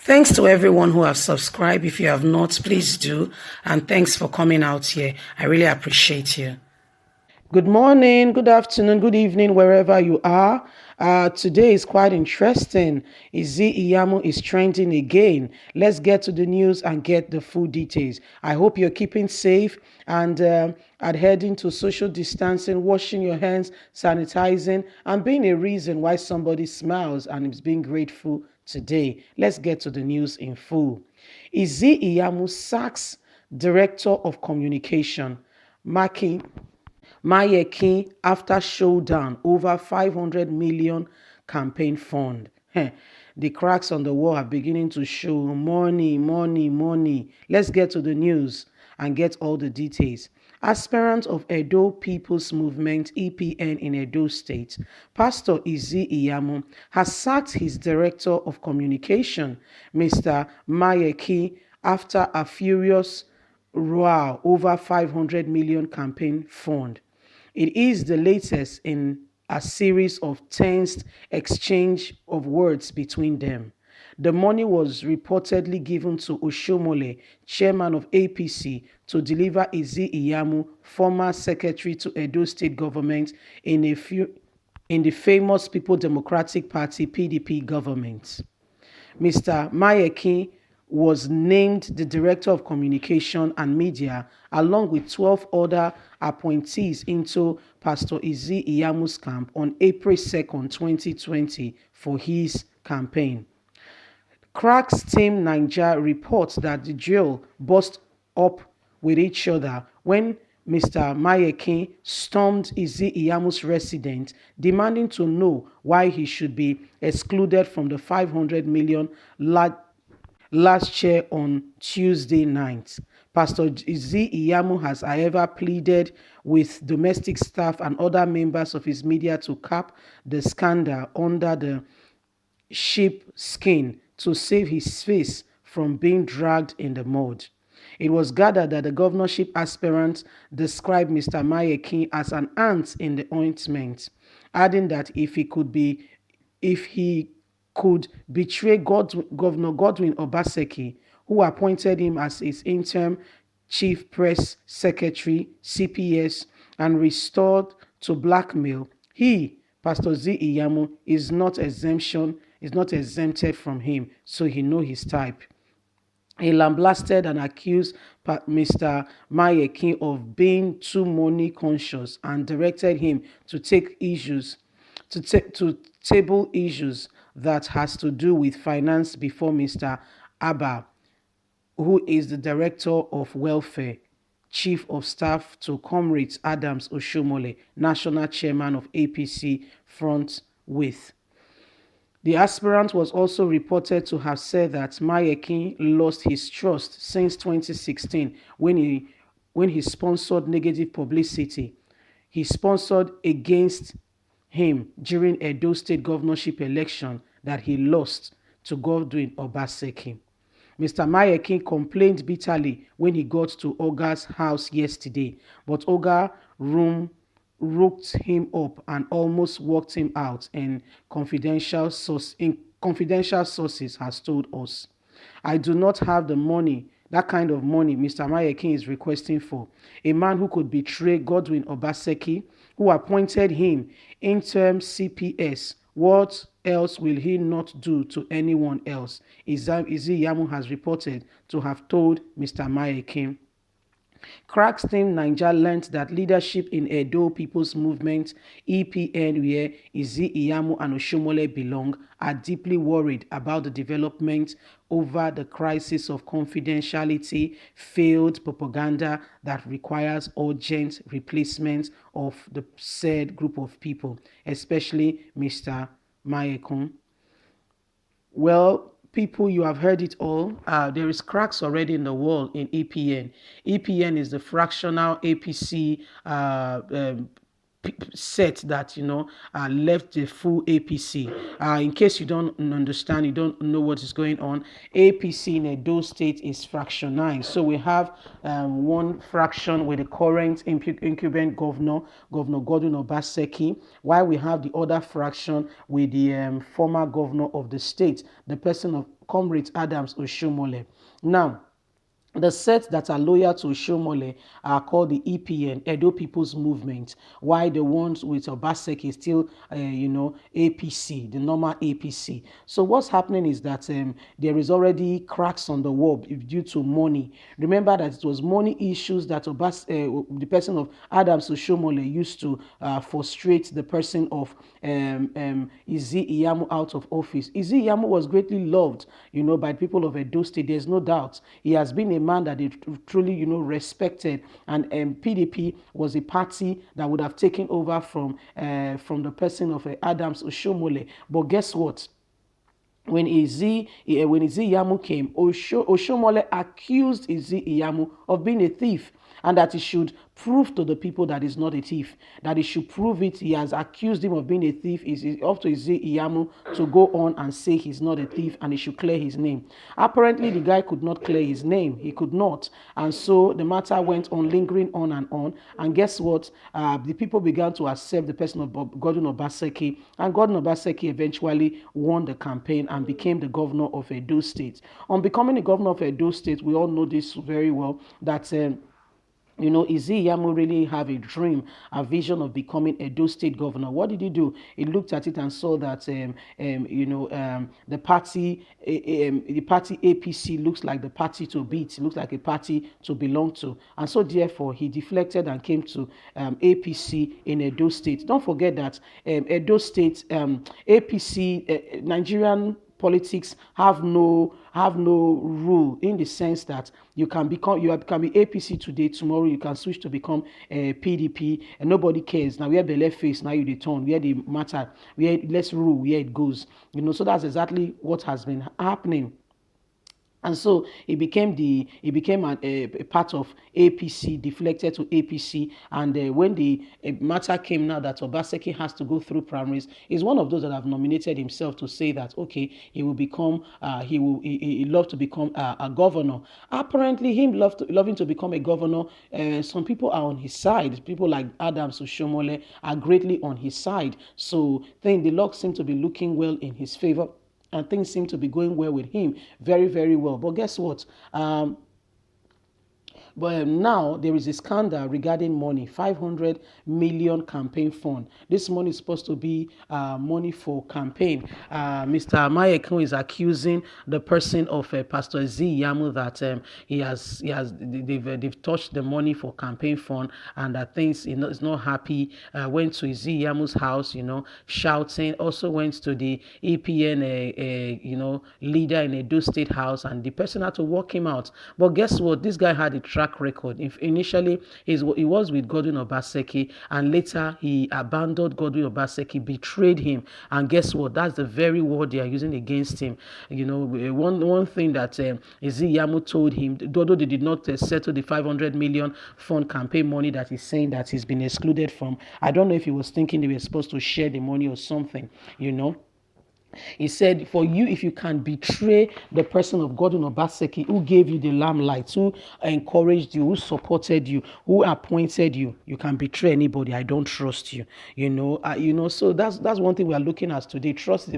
Thanks to everyone who have subscribed. If you have not, please do. And thanks for coming out here. I really appreciate you. Good morning, good afternoon, good evening, wherever you are. Today is quite interesting. Ize-Iyamu is trending again. Let's get to the news and get the full details. I hope you're keeping safe and adhering to social distancing, washing your hands, sanitizing, and being a reason why somebody smiles and is being grateful today. Let's get to the news in full. Ize-Iyamu sacks Director of Communication, marking Mayaki after Showdown over 500 million campaign fund. The cracks on the wall are beginning to show. Money, money, money. Let's get to the news and get all the details. Aspirant of Edo People's Movement (EPN) in Edo State, Pastor Ize-Iyamu has sacked his Director of Communication, Mr. Mayaki, after a furious row over 500 million campaign fund. It is the latest in a series of tense exchange of words between them. The money was reportedly given to Oshomole, chairman of APC, to deliver Ize-Iyamu, former secretary to Edo State government in the famous People Democratic Party (PDP) government. Mr. Mayaki was named the Director of Communication and Media along with 12 other appointees into Pastor Ize-Iyamu's camp on April 2nd, 2020 for his campaign. Cracks Team Niger reports that the duo burst up with each other when Mr. Mayeki stormed Ize-Iyamu's residence, demanding to know why he should be excluded from the 500 million last share on Tuesday night. Pastor Ize-Iyamu has, however, pleaded with domestic staff and other members of his media to cap the scandal under the sheepskin to save his face from being dragged in the mud. It was gathered that the governorship aspirant described Mr. Mayeki as an ant in the ointment, adding that if he could betray Governor Godwin Obaseki, who appointed him as his interim chief press secretary, CPS, and restored to blackmail, he, Pastor Ize-Iyamu, is not exempted from him, so he know his type. He lambasted and accused Mr. Mayeki of being too money conscious and directed him to table issues that has to do with finance before Mr. Abba, who is the Director of Welfare, Chief of Staff to Comrades Adams Oshomole, National Chairman of APC Front with. The aspirant was also reported to have said that Mayeki lost his trust since 2016 when he sponsored negative publicity he sponsored against him during Edo State governorship election that he lost to Godwin Obaseki. Mr. Mayeki complained bitterly when he got to Oga's house yesterday, but Oga rooked him up and almost walked him out, and confidential sources has told us. I do not have the money, that kind of money Mr. Mayeki is requesting for. A man who could betray Godwin Obaseki, who appointed him interim CPS. What else will he not do to anyone else? Ize-Iyamu has reported to have told Mr. Mayeki. Cracks Team Niger learned that leadership in Edo People's Movement (EPN), where Ize-Iyamu and Oshomole belong, are deeply worried about the development over the crisis of confidentiality, failed propaganda that requires urgent replacement of the said group of people, especially Mr. Mayekun. Well, people, you have heard it all. There is cracks already in the wall in EPN. EPN is the fractional APC set that left the full APC. In case you don't understand, you don't know what is going on, APC in Edo State is fractionized. So we have one fraction with the current incumbent governor, Governor Godwin Obaseki, while we have the other fraction with the former governor of the state, the person of Comrade Adams Oshomole. Now, the sets that are loyal to Shomole are called the EPN, Edo People's Movement, while the ones with Obaseki is still, APC, the normal APC. So what's happening is that there is already cracks on the wall due to money. Remember that it was money issues that the person of Adams Oshomole used to frustrate the person of Ize-Iyamu out of office. Ize-Iyamu was greatly loved, by people of Edo State. There's no doubt. He has been a man that they truly, respected, and PDP was a party that would have taken over from the person of Adams Oshomole. But guess what? When Ize-Iyamu came, Oshomole accused Ize-Iyamu of being a thief, and that he should prove to the people that he's not a thief, that he should prove it. He has accused him of being a thief. It's up to Ize-Iyamu to go on and say he's not a thief and he should clear his name. Apparently, the guy could not clear his name. He could not. And so the matter went on, lingering on and on. And guess what? The people began to accept the person of Godwin Obaseki, and Godwin Obaseki eventually won the campaign and became the governor of Edo State. On becoming the governor of Edo State, we all know this very well, that Ize-Iyamu really have a dream, a vision of becoming Edo State governor. What did he do? He looked at it and saw that the party APC looks like the party to beat, looks like a party to belong to, and so therefore he deflected and came to APC in Edo State. Don't forget that Edo State APC Nigerian politics have no rule, in the sense that you can be APC today, tomorrow you can switch to become PDP, and nobody cares. Now where the left face, now you turn where they matter, where let's rule where it goes. So that's exactly what has been happening. And so he became a part of APC, deflected to APC. And when the matter came now that Obaseki has to go through primaries, he's one of those that have nominated himself to say that, okay, he will become, he love to become a governor. Apparently, him loving to become a governor, some people are on his side. People like Adams Oshomole are greatly on his side. So then the luck seemed to be looking well in his favor, and things seem to be going well with him, very, very well. But guess what? But now there is a scandal regarding money, 500 million campaign fund. This money is supposed to be money for campaign. Mr. Mayaki is accusing the person of Pastor Ize-Iyamu that they've touched the money for campaign fund, and that things is not happy. Went to Ize-Iyamu's house, shouting. Also went to the EPN, leader in Edo State House, and the person had to walk him out. But guess what? This guy had a track record. If initially he was with Godwin Obaseki, and later he abandoned Godwin Obaseki, betrayed him, and guess what? That's the very word they are using against him. One thing that Ize-Iyamu told him, although they did not settle the 500 million fund campaign money that he's saying that he's been excluded from. I don't know if he was thinking they were supposed to share the money or something. He said, for you, if you can betray the person of Godwin Obaseki, who gave you the limelight, who encouraged you, who supported you, who appointed you, you can betray anybody. I don't trust you. So that's one thing we are looking at today. Trust is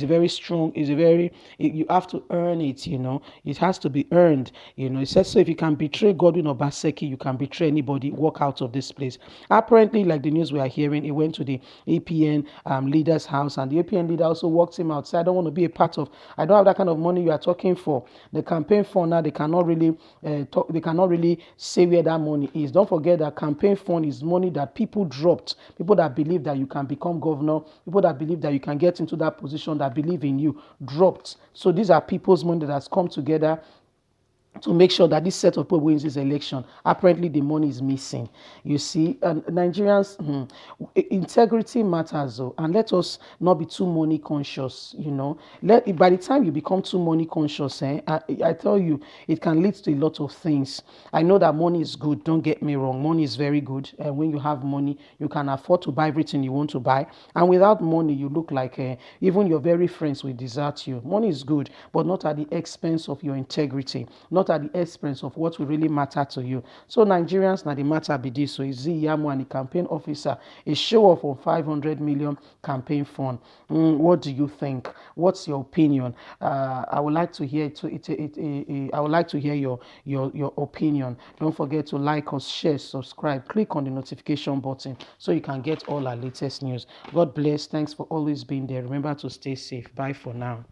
very strong. You have to earn it. It has to be earned. It says, so if you can betray Godwin Obaseki, you can betray anybody. Walk out of this place. Apparently, like the news we are hearing, he went to the EPN leader's house, and the EPN leader also walked him out. Said, I don't want to be a part of. I don't have that kind of money you are talking for. The campaign fund now, they cannot really They cannot really say where that money is. Don't forget that campaign fund is money that people dropped. People that believe that you can become governor. People that believe that you can get into that position, that believe in you, dropped. So these are people's money that has come together to make sure that this set of people wins this election. Apparently, the money is missing. You see, and Nigerians, integrity matters, though, and let us not be too money conscious. By the time you become too money conscious, I tell you, it can lead to a lot of things. I know that money is good. Don't get me wrong. Money is very good, and when you have money, you can afford to buy everything you want to buy. And without money, you look like even your very friends will desert you. Money is good, but not at the expense of your integrity, not at the expense of what will really matter to you. So Nigerians, now the matter be this. So Ize-Iyamu and the campaign officer, a show off on 500 million campaign fund. What do you think? What's your opinion? I would like to hear I would like to hear your opinion. Don't forget to like us, share, subscribe, click on the notification button so you can get all our latest news. God bless. Thanks for always being there. Remember to stay safe. Bye for now.